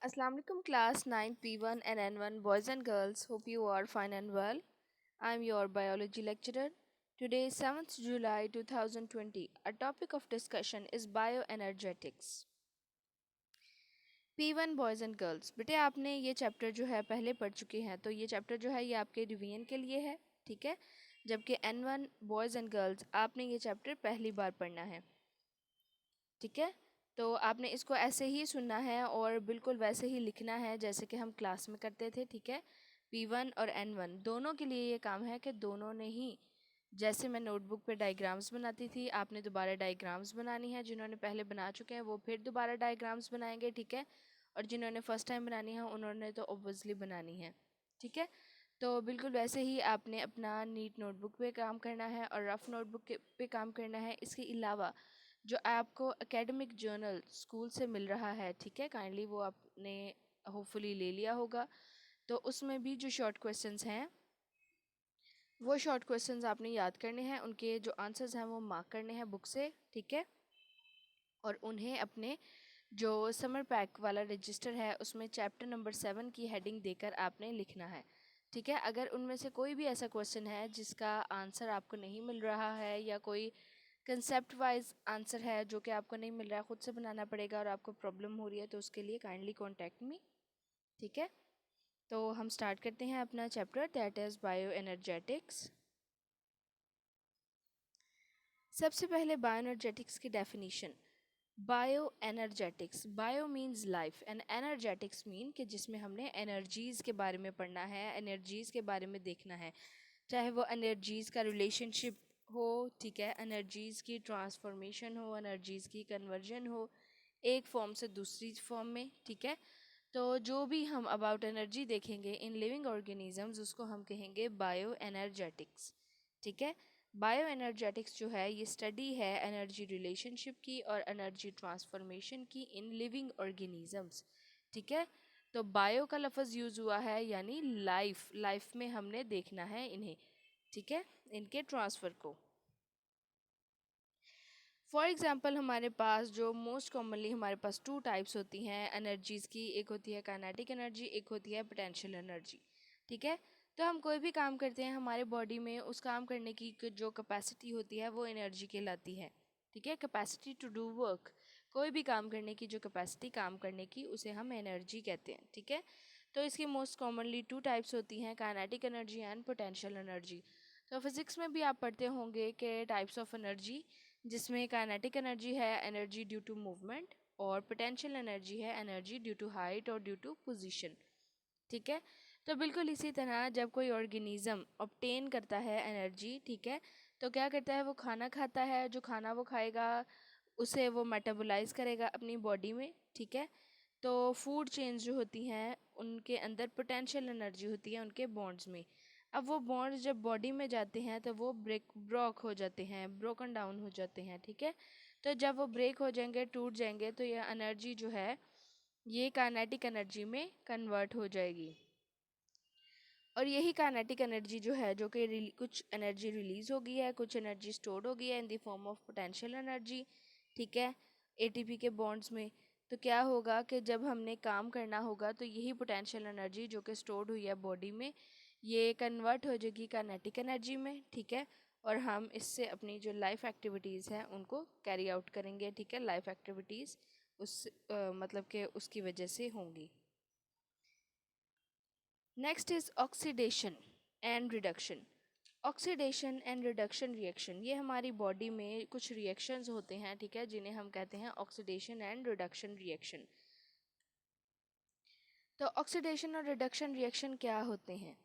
Assalamualaikum class 9 P1 and N1 boys and girls. Hope you are fine and well. I'm your biology lecturer. Today is 7th July 2020. Our topic of discussion is bioenergetics. P1 boys and girls, बेटे आपने ये chapter जो है पहले पढ़ चुके हैं, तो ये चैप्टर जो है ये आपके रिवीजन के लिए है, ठीक है। जबकि N1 बॉयज़ एंड गर्ल्स आपने ये चैप्टर पहली बार पढ़ना है, ठीक है। तो आपने इसको ऐसे ही सुनना है और बिल्कुल वैसे ही लिखना है जैसे कि हम क्लास में करते थे, ठीक है। P1 और N1 दोनों के लिए ये काम है कि दोनों ने ही, जैसे मैं नोटबुक पे डायग्राम्स बनाती थी, आपने दोबारा डायग्राम्स बनानी है। जिन्होंने पहले बना चुके हैं वो फिर दोबारा डायग्राम्स बनाएंगे, ठीक है। और जिन्होंने फ़र्स्ट टाइम बनानी है उन्होंने तो ऑब्वियसली बनानी है, ठीक है। तो बिल्कुल वैसे ही आपने अपना नीट नोटबुक पे काम करना है और रफ़ नोटबुक पे काम करना है। इसके अलावा जो आपको एकेडमिक जर्नल स्कूल से मिल रहा है, ठीक है, काइंडली वो आपने होपफुली ले लिया होगा। तो उसमें भी जो शॉर्ट क्वेश्चंस हैं वो शॉर्ट क्वेश्चंस आपने याद करने हैं, उनके जो आंसर्स हैं वो मार्क करने हैं बुक से, ठीक है। और उन्हें अपने जो समर पैक वाला रजिस्टर है उसमें चैप्टर नंबर 7 की हेडिंग देकर आपने लिखना है, ठीक है। अगर उनमें से कोई भी ऐसा क्वेश्चन है जिसका आंसर आपको नहीं मिल रहा है या कोई कंसेप्ट वाइज आंसर है जो कि आपको नहीं मिल रहा है, ख़ुद से बनाना पड़ेगा और आपको प्रॉब्लम हो रही है, तो उसके लिए काइंडली कॉन्टैक्ट मी, ठीक है। तो हम स्टार्ट करते हैं अपना chapter, that is bio energetics. सबसे पहले बायो एनर्जेटिक्स की definition. Bio energetics, bio means life and energetics mean कि जिसमें हमने एनर्जीज़ के बारे में पढ़ना है, एनर्जीज़ के बारे में देखना है, चाहे वो एनर्जीज़ का रिलेशनशिप हो, ठीक है, एनर्जीज़ की ट्रांसफॉर्मेशन हो, एनर्जीज़ की कन्वर्जन हो एक फॉर्म से दूसरी फॉर्म में, ठीक है। तो जो भी हम अबाउट एनर्जी देखेंगे इन लिविंग ऑर्गेनिजम्स उसको हम कहेंगे बायो एनर्जेटिक्स, ठीक है। बायो एनर्जेटिक्स जो है ये स्टडी है एनर्जी रिलेशनशिप की और एनर्जी ट्रांसफॉर्मेशन की इन लिविंग ऑर्गेनिजम्स, ठीक है। तो बायो का लफ्ज़ यूज़ हुआ है यानी लाइफ, लाइफ में हमने देखना है इन्हें, ठीक है, इनके ट्रांसफ़र को। फॉर एग्ज़ाम्पल हमारे पास जो मोस्ट कॉमनली हमारे पास टू टाइप्स होती हैं एनर्जीज़ की, एक होती है काइनेटिक एनर्जी, एक होती है पोटेंशियल एनर्जी, ठीक है। तो हम कोई भी काम करते हैं हमारे बॉडी में, उस काम करने की जो कैपेसिटी होती है वो एनर्जी कहलाती है, ठीक है। कैपेसिटी टू डू वर्क, कोई भी काम करने की जो कैपेसिटी काम करने की उसे हम एनर्जी कहते हैं, ठीक है। तो इसकी मोस्ट कॉमनली टू टाइप्स होती हैं, kinetic energy and potential energy. तो फिज़िक्स में भी आप पढ़ते होंगे कि टाइप्स ऑफ एनर्जी, जिसमें काइनेटिक एनर्जी है एनर्जी ड्यू टू मूवमेंट और पोटेंशियल एनर्जी है एनर्जी ड्यू टू हाइट और ड्यू टू पोजीशन, ठीक है। तो बिल्कुल इसी तरह जब कोई ऑर्गेनिज्म ऑब्टेन करता है एनर्जी, ठीक है, तो क्या करता है, वो खाना खाता है, जो खाना वो खाएगा उसे वो मेटाबोलाइज करेगा अपनी बॉडी में, ठीक है। तो फूड चेन्स जो होती हैं उनके अंदर पोटेंशियल एनर्जी होती है उनके बॉन्ड्स में। अब वो बॉन्ड्स जब बॉडी में जाते हैं तो वो ब्रोक हो जाते हैं, ब्रोकन डाउन हो जाते हैं, ठीक है। तो जब वो ब्रेक हो जाएंगे, टूट जाएंगे, तो ये एनर्जी जो है ये काइनेटिक एनर्जी में कन्वर्ट हो जाएगी। और यही काइनेटिक एनर्जी जो है जो कि कुछ एनर्जी रिलीज़ हो गई है, कुछ एनर्जी स्टोर्ड हो गई है in the form of potential energy, ठीक है, एटीपी के बॉन्ड्स में। तो क्या होगा कि जब हमने काम करना होगा तो यही पोटेंशियल एनर्जी जो कि स्टोर्ड हुई है बॉडी में ये कन्वर्ट हो जाएगी काइनेटिक एनर्जी में, ठीक है। और हम इससे अपनी जो लाइफ एक्टिविटीज़ हैं उनको कैरी आउट करेंगे, ठीक है। लाइफ एक्टिविटीज़ उस मतलब कि उसकी वजह से होंगी। Next is oxidation and reduction. Oxidation and reduction reaction, ये हमारी बॉडी में कुछ रिएक्शंस होते हैं, ठीक है, जिन्हें हम कहते हैं ऑक्सीडेशन एंड रिडक्शन रिएक्शन। तो ऑक्सीडेशन और रिडक्शन रिएक्शन क्या होते हैं,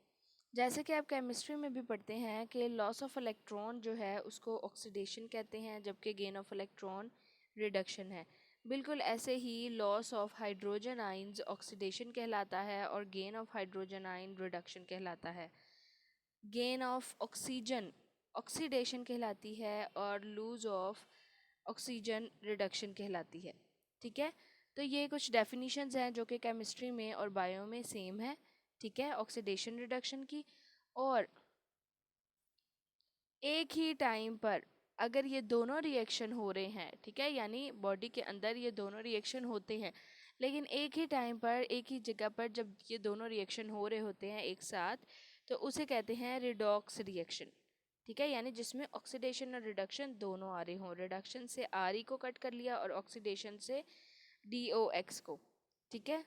जैसे कि आप केमिस्ट्री में भी पढ़ते हैं कि लॉस ऑफ इलेक्ट्रॉन जो है उसको ऑक्सीडेशन कहते हैं, जबकि गेन ऑफ इलेक्ट्रॉन रिडक्शन है। बिल्कुल ऐसे ही loss of hydrogen ions oxidation कहलाता है और gain of hydrogen ion reduction कहलाता है। गेन ऑफ ऑक्सीजन ऑक्सीडेशन कहलाती है और लूज ऑफ ऑक्सीजन रिडक्शन कहलाती है, ठीक है। तो ये कुछ डेफिनेशंस हैं जो कि केमिस्ट्री में और बायो में सेम है, ठीक है, ऑक्सीडेशन रिडक्शन की। और एक ही टाइम पर अगर ये दोनों रिएक्शन हो रहे हैं, ठीक है, यानी बॉडी के अंदर ये दोनों रिएक्शन होते हैं लेकिन एक ही टाइम पर एक ही जगह पर जब ये दोनों रिएक्शन हो रहे होते हैं एक साथ, तो उसे कहते हैं रिडॉक्स रिएक्शन। ठीक है, यानी जिसमें ऑक्सीडेशन और रिडक्शन दोनों आ रहे हों। रिडक्शन से आर ई को कट कर लिया और ऑक्सीडेशन से डी ओ एक्स को। ठीक है,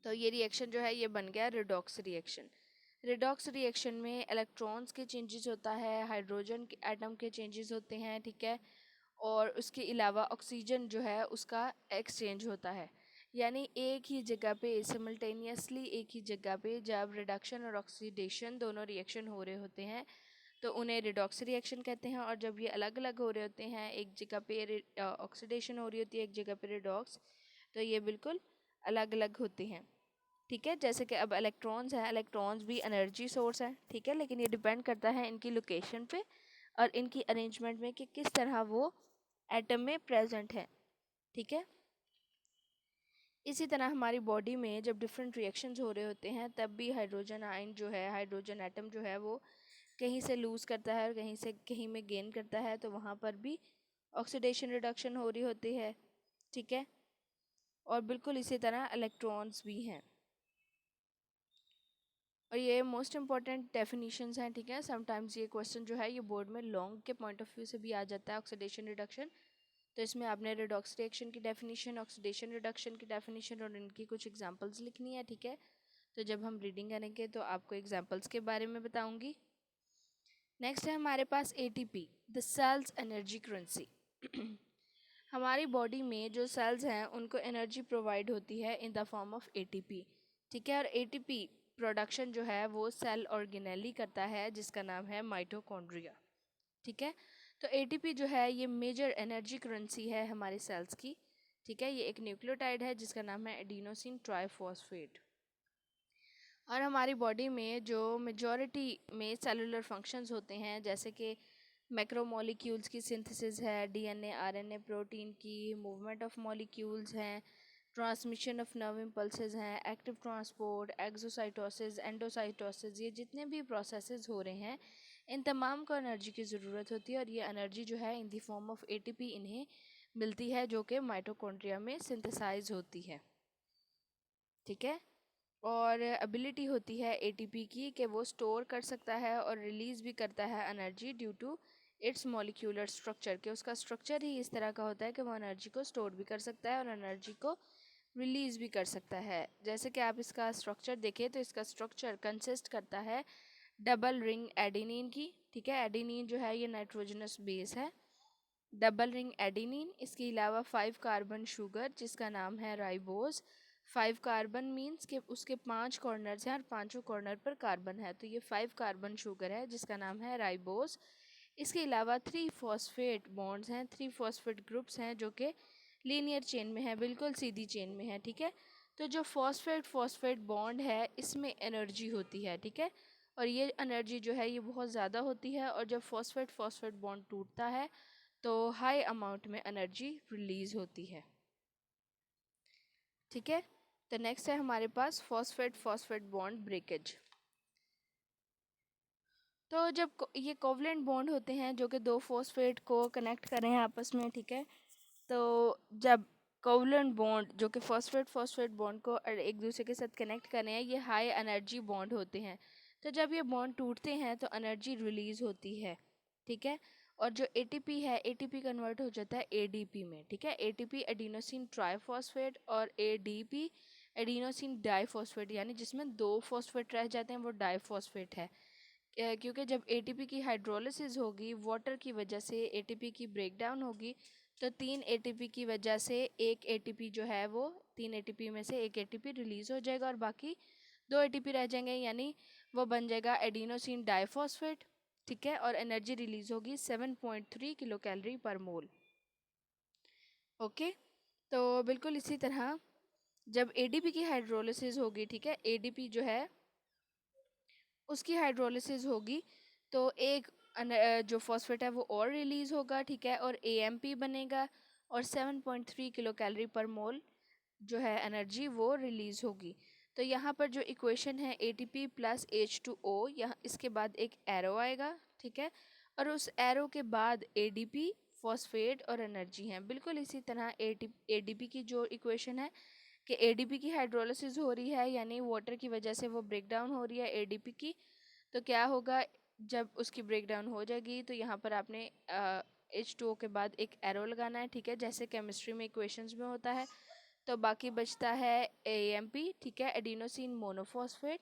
तो ये रिएक्शन जो है ये बन गया रिडॉक्स रिएक्शन। रिडॉक्स रिएक्शन में इलेक्ट्रॉन्स के चेंजेस होता है, हाइड्रोजन के एटम के चेंजेस होते हैं। ठीक है, और उसके अलावा ऑक्सीजन जो है उसका एक्सचेंज होता है। यानी एक ही जगह पे सिमल्टेनियसली एक ही जगह पे जब रिडक्शन और ऑक्सीडेशन दोनों रिएक्शन हो रहे होते हैं तो उन्हें रिडॉक्स रिएक्शन कहते हैं। और जब ये अलग अलग हो रहे होते हैं, एक जगह पे ऑक्सीडेशन हो रही होती है, एक जगह पे रिडॉक्स, तो ये बिल्कुल अलग अलग होते हैं। ठीक है, जैसे कि अब इलेक्ट्रॉन्स हैं, इलेक्ट्रॉन्स भी एनर्जी सोर्स हैं। ठीक है, लेकिन ये डिपेंड करता है इनकी लोकेशन पे और इनकी अरेंजमेंट में कि किस तरह वो एटम में प्रेजेंट है। ठीक है, इसी तरह हमारी बॉडी में जब डिफरेंट रिएक्शंस हो रहे होते हैं तब भी हाइड्रोजन आयन जो है, हाइड्रोजन एटम जो है वो कहीं से लूज़ करता है और कहीं से कहीं में गेन करता है, तो वहाँ पर भी ऑक्सीडेशन रिडक्शन हो रही होती है। ठीक है, और बिल्कुल इसी तरह इलेक्ट्रॉन्स भी हैं। और ये मोस्ट इम्पॉर्टेंट डेफिनीशंस हैं। ठीक है, समटाइम्स ये क्वेश्चन जो है ये बोर्ड में लॉन्ग के पॉइंट ऑफ व्यू से भी आ जाता है, ऑक्सीडेशन रिडक्शन। तो इसमें आपने रिडॉक्स रिएक्शन की डेफिनेशन, ऑक्सीडेशन रिडक्शन की डेफिनेशन और इनकी कुछ एग्जांपल्स लिखनी है। ठीक है, तो जब हम रीडिंग करेंगे तो आपको एग्जांपल्स के बारे में बताऊंगी। नेक्स्ट है हमारे पास ATP, the cells energy currency. हमारी बॉडी में जो सेल्स हैं उनको एनर्जी प्रोवाइड होती है in the form of ATP. ठीक है, और एटीपी प्रोडक्शन जो है वो सेल ऑर्गेनेली करता है जिसका नाम है माइटोकॉन्ड्रिया। ठीक है, तो एटीपी जो है ये मेजर एनर्जी करेंसी है हमारे सेल्स की। ठीक है, ये एक न्यूक्लियोटाइड है जिसका नाम है एडिनोसिन ट्राइफॉस्फेट। और हमारी बॉडी में जो मेजॉरिटी में सेलुलर फंक्शंस होते हैं, जैसे कि मैक्रोमोलिक्यूल्स की सिंथेसिस है, डीएनए आरएनए प्रोटीन की, मूवमेंट ऑफ मॉलिक्यूल्स हैं, ट्रांसमिशन ऑफ नर्व इम्पल्सेस हैं, एक्टिव ट्रांसपोर्ट, एक्सोसाइटोसिस, एंडोसाइटोसिस, ये जितने भी प्रोसेसेस हो रहे हैं इन तमाम को एनर्जी की ज़रूरत होती है। और ये एनर्जी जो है in the form of ATP इन्हें मिलती है जो कि माइटोकॉन्ड्रिया में सिंथेसाइज होती है। ठीक है, और एबिलिटी होती है एटीपी की कि वो स्टोर कर सकता है और रिलीज़ भी करता है energy due to its molecular structure, के उसका स्ट्रक्चर ही इस तरह का होता है कि वो एनर्जी को स्टोर भी कर सकता है और एनर्जी को रिलीज़ भी कर सकता है। जैसे कि आप इसका स्ट्रक्चर देखें तो इसका स्ट्रक्चर कंसिस्ट करता है डबल रिंग एडेनिन की। ठीक है, एडेनिन जो है ये नाइट्रोजनस बेस है, डबल रिंग एडेनिन। इसके अलावा 5 कार्बन शुगर जिसका नाम है राइबोज। 5 कार्बन मीन्स कि उसके 5 कॉर्नर्स हैं और पांचों कॉर्नर पर कार्बन है, तो ये 5 कार्बन शुगर है जिसका नाम है राइबोज। इसके अलावा 3 फॉस्फेट बॉन्ड्स हैं, 3 फॉस्फेट ग्रुप्स हैं जो कि लीनियर चेन में है, बिल्कुल सीधी चेन में है। ठीक है, तो जो फॉस्फेट फॉस्फेट बॉन्ड है इसमें एनर्जी होती है। ठीक है, और ये एनर्जी जो है ये बहुत ज़्यादा होती है, और जब फॉस्फेट फॉस्फेट बॉन्ड टूटता है तो हाई अमाउंट में एनर्जी रिलीज होती है। ठीक है, तो नेक्स्ट है हमारे पास फॉस्फेट फॉस्फेट बॉन्ड ब्रेकेज। तो जब ये कोवलेंट बॉन्ड होते हैं जो कि दो फॉस्फेट को कनेक्ट कर रहे हैं आपस में। ठीक है, तो जब कोवलेंट बॉन्ड जो कि फॉस्फेट फॉस्फेट बॉन्ड को एक दूसरे के साथ कनेक्ट कर रहे हैं, ये हाई एनर्जी बॉन्ड होते हैं। तो जब ये बॉन्ड टूटते हैं तो एनर्जी रिलीज होती है। ठीक है, और जो एटीपी है एटीपी कन्वर्ट हो जाता है एडीपी में। ठीक है, एटीपी एडिनोसिन ट्राइफॉस्फेट और एडीपी एडिनोसिन डाइफॉस्फेट, यानी जिसमें दो फॉस्फेट रह जाते हैं वो डाइफॉस्फेट है। क्योंकि जब एटीपी की हाइड्रोलिसिस होगी, वाटर की वजह से एटीपी की ब्रेकडाउन होगी, तो 3 एटीपी की वजह से एक एटीपी जो है वो 3 एटीपी में से एक एटीपी रिलीज हो जाएगा और बाकी 2 एटीपी रह जाएंगे, यानी वो बन जाएगा एडिनोसिन डाइफॉस्फेट। ठीक है, और एनर्जी रिलीज होगी 7.3 किलो कैलोरी पर मोल। ओके, तो बिल्कुल इसी तरह जब एडीपी की हाइड्रोलिसिस होगी, ठीक है, एडीपी जो है उसकी हाइड्रोलिसिस होगी तो एक जो फॉस्फेट है वो और रिलीज होगा। ठीक है, और एएमपी बनेगा और 7.3 किलो कैलोरी पर मोल जो है एनर्जी वो रिलीज होगी। तो यहाँ पर जो इक्वेशन है एटीपी प्लस H2O, यहाँ इसके बाद एक एरो आएगा। ठीक है, और उस एरो के बाद एडीपी फॉस्फेट और एनर्जी है। बिल्कुल इसी तरह एडीपी की जो इक्वेशन है कि एडीपी की हाइड्रोलिसिस हो रही है, यानी वाटर की वजह से वो ब्रेक डाउन हो रही है एडीपी की। तो क्या होगा, जब उसकी ब्रेक डाउन हो जाएगी तो यहाँ पर आपने H2O के बाद एक एरो लगाना है, ठीक है, जैसे केमिस्ट्री में इक्वेशंस में होता है। तो बाकी बचता है AMP, ठीक है, एडिनोसिन मोनोफॉस्फेट,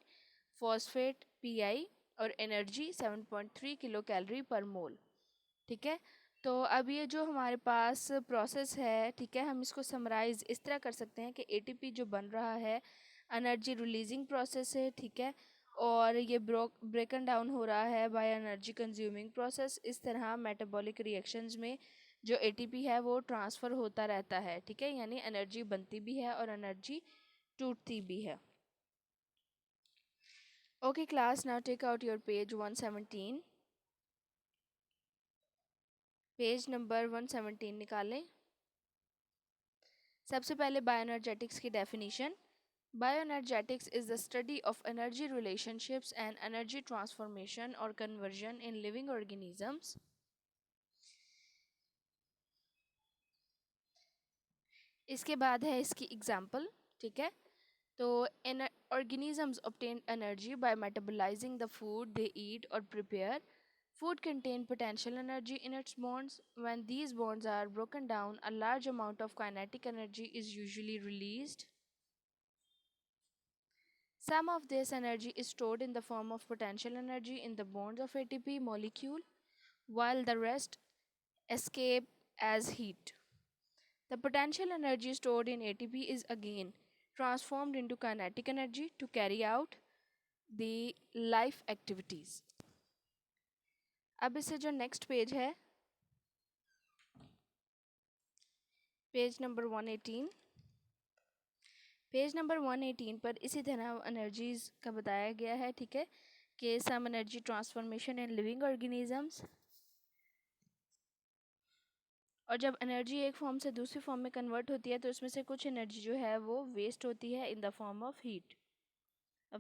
फॉस्फेट PI, और एनर्जी 7.3 किलो कैलोरी पर मोल, ठीक है। तो अब ये जो हमारे पास प्रोसेस है, ठीक है, हम इसको समराइज़ इस तरह कर सकते हैं कि ATP जो बन रहा है एनर्जी रिलीजिंग प्रोसेस है, ठीक है, और ये ब्रेकन डाउन हो रहा है बाय एनर्जी कंज्यूमिंग प्रोसेस। इस तरह मेटाबॉलिक रिएक्शंस में जो ATP है वो ट्रांसफ़र होता रहता है, ठीक है, यानी एनर्जी बनती भी है और एनर्जी टूटती भी है। Okay class, now take out your page 117, page number 117 निकालें। सबसे पहले बायोएनर्जेटिक्स की definition. Bioenergetics is the study of energy relationships and energy transformation और कन्वर्जन इन लिविंग ऑर्गेनिजम्स। इसके बाद है इसकी एग्जाम्पल, ठीक है। तो organisms obtain energy by metabolizing the food they eat or prepare. Food contain potential energy in its bonds. When these bonds are broken down, a large amount of kinetic energy is usually released. Some of this energy is stored in the form of potential energy in the bonds of ATP molecule, while the rest escape as heat. The potential energy stored in ATP is again transformed into kinetic energy to carry out the life activities. अब इससे जो next page है, page number 118, page number 118 पर इसी तरह energies का बताया गया है, ठीक है, कि some energy transformation in living organisms. और जब एनर्जी एक फॉर्म से दूसरी फॉर्म में कन्वर्ट होती है तो इसमें से कुछ एनर्जी जो है वो वेस्ट होती है in the form of heat.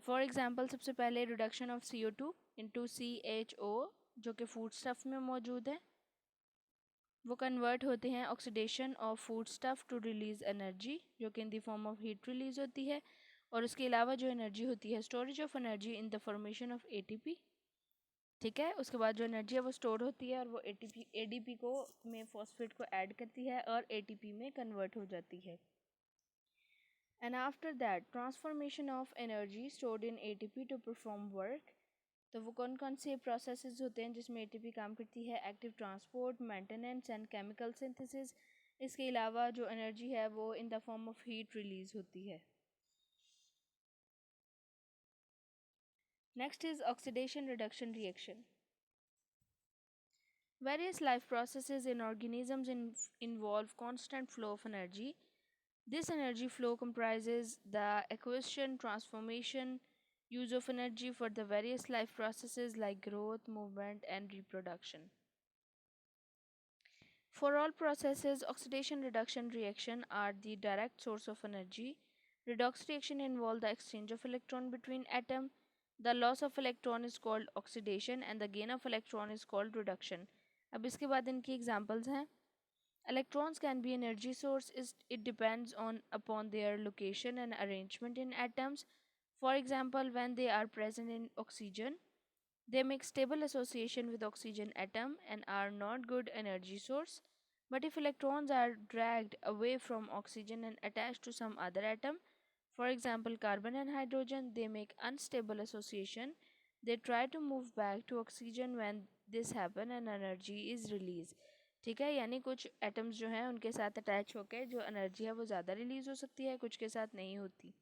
For example, सबसे पहले reduction of CO2 into CHO जो कि फूड स्टफ में मौजूद है, वो कन्वर्ट होते हैं oxidation of food stuff to release energy जो कि in the form of heat release होती है। और उसके अलावा जो एनर्जी होती है, storage of energy in the formation of ATP, ठीक है। उसके बाद जो एनर्जी है वो स्टोर होती है और वो ADP को में फॉस्फेट को ऐड करती है और ATP में कन्वर्ट हो जाती है। And after that transformation of energy stored in ATP to perform work. तो वो कौन कौन से प्रोसेसेस होते हैं जिसमें ATP काम करती है? Active transport, maintenance and chemical synthesis. इसके अलावा जो एनर्जी है वो इन the form of heat release होती है। Next is oxidation reduction reaction. Various life processes in organisms involve constant flow of energy. This energy flow comprises the acquisition, transformation, use of energy for the various life processes like growth, movement, and reproduction. For all processes, oxidation reduction reaction are the direct source of energy. Redox reaction involve the exchange of electron between atom. The loss of electron is called oxidation and the gain of electron is called reduction. अब इसके बाद इनकी examples हैं। Electrons can be energy source. It depends on upon their location and arrangement in atoms. For example, when they are present in oxygen, they make stable association with oxygen atom and are not good energy source. But if electrons are dragged away from oxygen and attached to some other atom, for example carbon and hydrogen, they make unstable association. They try to move back to oxygen when this happen and energy is released. ठीक है, यानी कुछ atoms जो हैं उनके साथ attach होकर जो एनर्जी है वो ज़्यादा रिलीज हो सकती है, कुछ के साथ नहीं होती,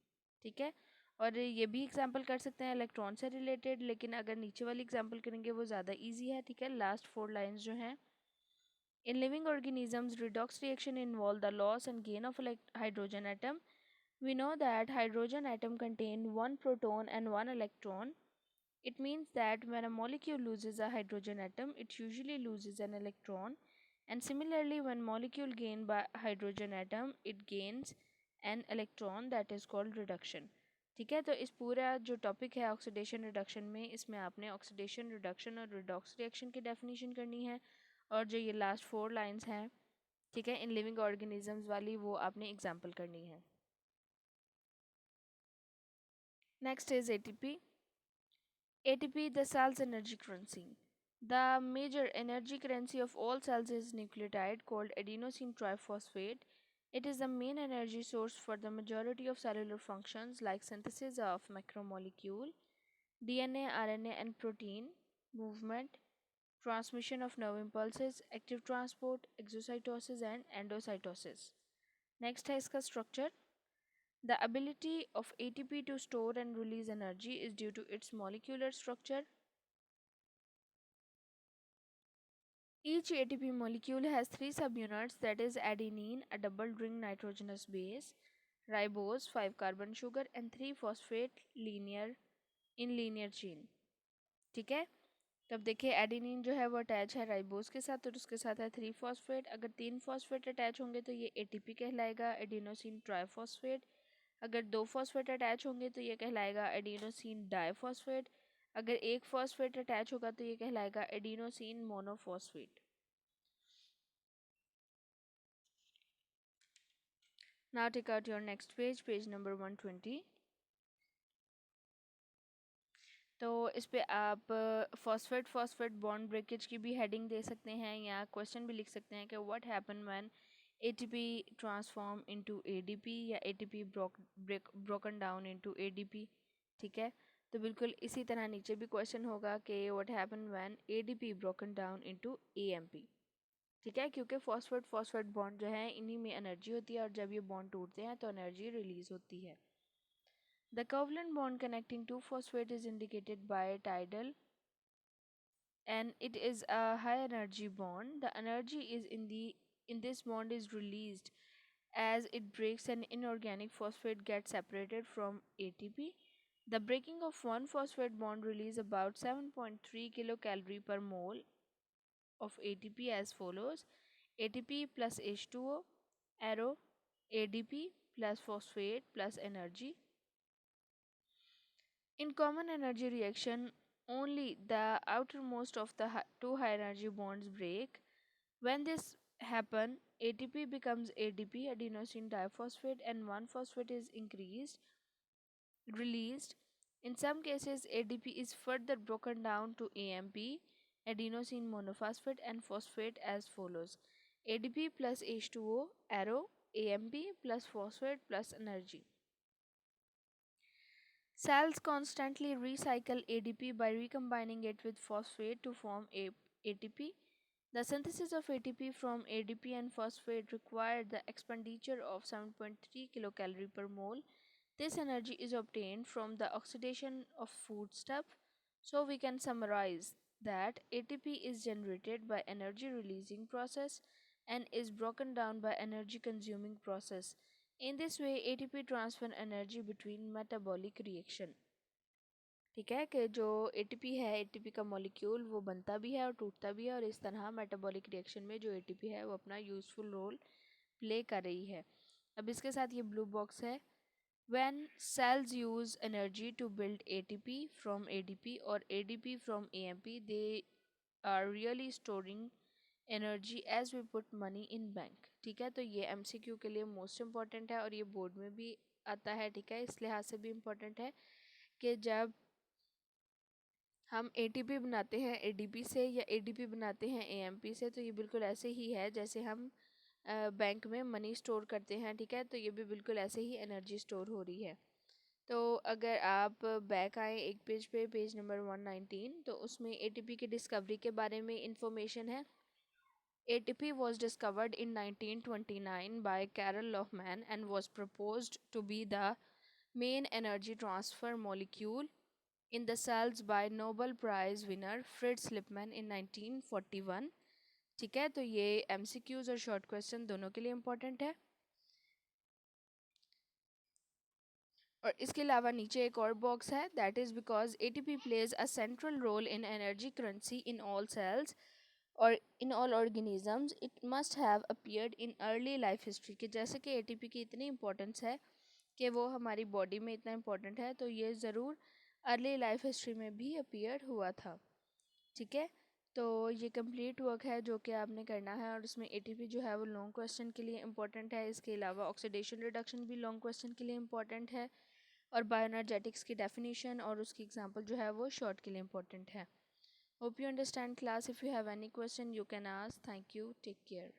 ठीक है। और ये भी एग्जांपल कर सकते हैं इलेक्ट्रॉन से रिलेटेड, लेकिन अगर नीचे वाली एग्जांपल करेंगे वो ज़्यादा इजी है, ठीक है। लास्ट 4 लाइंस जो हैं, इन living organisms redox reaction involve the loss and gain of hydrogen atom. We know that hydrogen atom contain one proton and one electron. It means that when a molecule loses a hydrogen atom, it usually loses an electron. And similarly, when molecule gain by hydrogen atom, it gains an electron, that is called reduction. ठीक है, तो इस पूरा जो topic है oxidation reduction में, इसमें आपने ऑक्सीडेशन रिडक्शन और रिडॉक्स रिएक्शन की डेफिनेशन करनी है, और जो ये लास्ट 4 लाइंस हैं, ठीक है, इन लिविंग ऑर्गेनिजम्स वाली, वो आपने एग्जांपल करनी है। Next is ATP. ATP, the cell's energy currency. The major energy currency of all cells is nucleotide called adenosine triphosphate. It is the main energy source for the majority of cellular functions like synthesis of macromolecule, DNA, RNA, and protein, movement, transmission of nerve impulses, active transport, exocytosis, and endocytosis. Next है इसका structure. The ability of ATP to store and release energy is due to its molecular structure. Each ATP molecule has three subunits, that is adenine, a double ring nitrogenous base, ribose, 5 carbon sugar, and 3 phosphate linear in linear chain. ठीक है, तो अब देखिए adenine जो है वो attach है ribose के साथ और उसके साथ है 3 फॉस्फेट. अगर 3 फॉस्फेट अटैच होंगे तो ये एटीपी कहलाएगा, एडिनोसिन ट्राइफॉस्फेट. अगर 2 फॉस्फेट अटैच होंगे तो ये कहलाएगा एडिनोसिन डाइफॉस्फेट. अगर एक फॉस्फेट अटैच होगा तो ये कहलाएगा adenosine monophosphate. Now take out your next page, page number 120. तो इस पे आप फॉस्फेट फॉस्फेट बॉन्ड ब्रेकेज की भी हेडिंग दे सकते हैं या क्वेश्चन भी लिख सकते हैं कि what happen when ATP transform into ADP या ATP broken down into ADP. ठीक है, तो बिल्कुल इसी तरह नीचे भी क्वेश्चन होगा कि what happen when ADP broken down into AMP. ठीक है, क्योंकि फॉस्फेट फॉस्फेट बॉन्ड जो है इन्हीं में एनर्जी होती है और जब ये बॉन्ड टूटते हैं तो एनर्जी रिलीज होती है. The covalent bond connecting two phosphate is indicated by tidal and it is a high energy bond. The energy is in this bond is released as it breaks an inorganic phosphate gets separated from ATP. The breaking of one phosphate bond release about 7.3 kilocalorie per mole of ATP as follows: ATP plus H2O, arrow, ADP plus phosphate plus energy. In common energy reaction, only the outermost of the two high energy bonds break. When this happens, ATP becomes ADP, adenosine diphosphate, and one phosphate is released. In some cases, ADP is further broken down to AMP, adenosine monophosphate, and phosphate as follows: ADP plus H2O, arrow, AMP plus phosphate plus energy. Cells constantly recycle ADP by recombining it with phosphate to form ATP. The synthesis of ATP from ADP and phosphate required the expenditure of 7.3 kilocalorie per mole. This energy is obtained from the oxidation of foodstuff. So we can summarize that ATP is generated by energy releasing process and is broken down by energy consuming process. In this way ATP transfer energy between metabolic reaction. ठीक है, कि जो ATP है, ATP का molecule वो बनता भी है और टूटता भी है और इस तरह मेटाबॉलिक रिएक्शन में जो एटीपी है वो अपना यूज़फुल रोल प्ले कर रही है. अब इसके साथ ये ब्लू बॉक्स है. When cells use energy to build ATP from ADP और ADP from AMP, they are really storing energy as we put money in bank. ठीक है, तो ये एमसीक्यू के लिए मोस्ट इम्पॉर्टेंट है और ये बोर्ड में भी आता है. ठीक है, इस लिहाज से भी इम्पॉर्टेंट है कि जब हम एटीपी बनाते हैं एडीपी से या एडीपी बनाते हैं एएमपी से, तो ये बिल्कुल ऐसे ही है जैसे हम बैंक में मनी स्टोर करते हैं. ठीक है, तो ये भी बिल्कुल ऐसे ही एनर्जी स्टोर हो रही है. तो अगर आप बैक आए एक पेज पे, पेज नंबर 119, तो उसमें एटीपी की डिस्कवरी के बारे में इंफॉर्मेशन है. ATP was discovered in 1929 by Carol Lohmann and was proposed to be the main energy transfer molecule in the cells by Nobel Prize winner Fritz Lipman in 1941. ठीक है, तो ये MCQs और शॉर्ट क्वेश्चन दोनों के लिए important है. और इसके अलावा नीचे एक और बॉक्स है, that is because ATP plays a central role in energy currency in all cells और in all organisms. It must have appeared in early life history. कि जैसे कि ATP की इतनी इंपॉर्टेंस है कि वो हमारी बॉडी में इतना इम्पोर्टेंट है, तो ये ज़रूर अर्ली लाइफ हिस्ट्री में भी अपीयर हुआ था. ठीक है, तो ये कंप्लीट वर्क है जो कि आपने करना है और इसमें ATP जो है वो लॉन्ग क्वेश्चन के लिए इम्पोर्टेंट है. इसके अलावा ऑक्सीडेशन रिडक्शन भी लॉन्ग क्वेश्चन के लिए इम्पोर्टेंट है. और बायोएनर्जेटिक्स की डेफिनेशन और उसकी एग्जांपल जो है वो शॉर्ट के लिए इंपॉर्टेंट है। Hope you understand class. If you have any question you can ask. Thank you, take care.